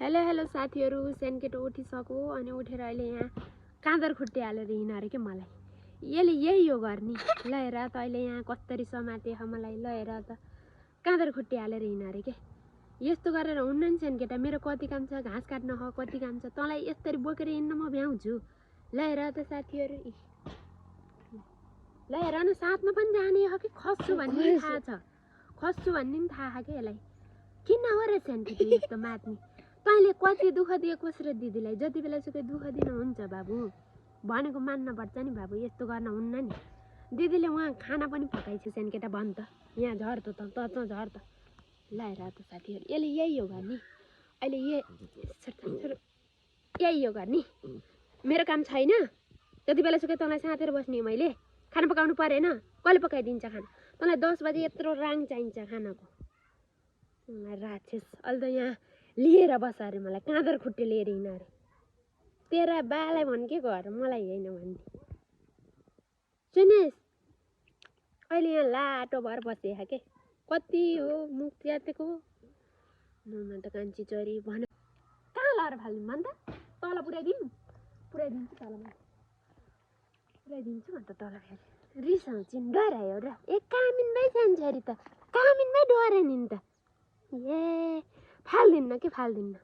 Hello hello साथीहरु, सेनकेटो उठिसक्यो अनि उठेर अहिले यहाँ काँदर खुट्टी हालेर हिँड्न अरे के मलाई। यसले यही हो गर्ने। ल हेर त अहिले यहाँ कसरी समाते ह मलाई। ल हेर त काँदर खुट्टी हालेर हिँड्न अरे के। यस्तो गरेर हुन्न नि सेनकेटा, मेरो कति काम छ, घाँस काट्न ह, कति काम छ। तँलाई यसरी बोकेर हिँड्न म भ्याउँछु। ल हेर त साथीहरु, ल हेर न साथमा पनि जाने हो कि खस्छु भन्ने थाहा छ। खस्छु भन्ने पनि थाहा के यसलाई। किन हो र सेनकेटा यस्तो मात्ने। तैँले कति दुःख दियो कसरी दिदीलाई। जति बेला सुकै दुःख दिन हुन्छ बाबु, भनेको मान्न पर्छ नि बाबु। यस्तो गर्न हुन्न नि। दिदीले उहाँ खाना पनि पकाइछ सेनकेटा, भन् त। यहाँ झर त झर त। ल हेर त साथीहरु, यसले यही हो गर्ने। अहिले यही हो गर्ने। मेरो काम छैन। जति बेला सुकै तँलाई साथेर बस्ने मैले। खाना पकाउनु परेन। कसले पकाइदिन्छ खाना। तँलाई 10 बजे यत्रो राङ चाहिन्छ खानाको। राक्षस, अहिले त यहाँ लिएर बस अरे मलाई। काँदर खुट्टी लिएर हिँड अरे। तेरा बालाई भन् के घर, मलाई होइन भन्ने। सुनेस्, अहिले यहाँ लाटो भएर बसिया के। कति हो मुख च्यातेको। म त कान्छी चरी भन। कहाँ लाएर फाल्दिउँ भन् त। तल पुर्याइदिउँ। पुर्याइदिन्छु तल म। पुर्याइदिन्छु म त तल फेरि। रिसाउँछिन् डरायो र। ए कामिनमै जान्छ अरे त। कामिनमै डरे नि त। ए फाल्दिन्न के फाल्दिन्न।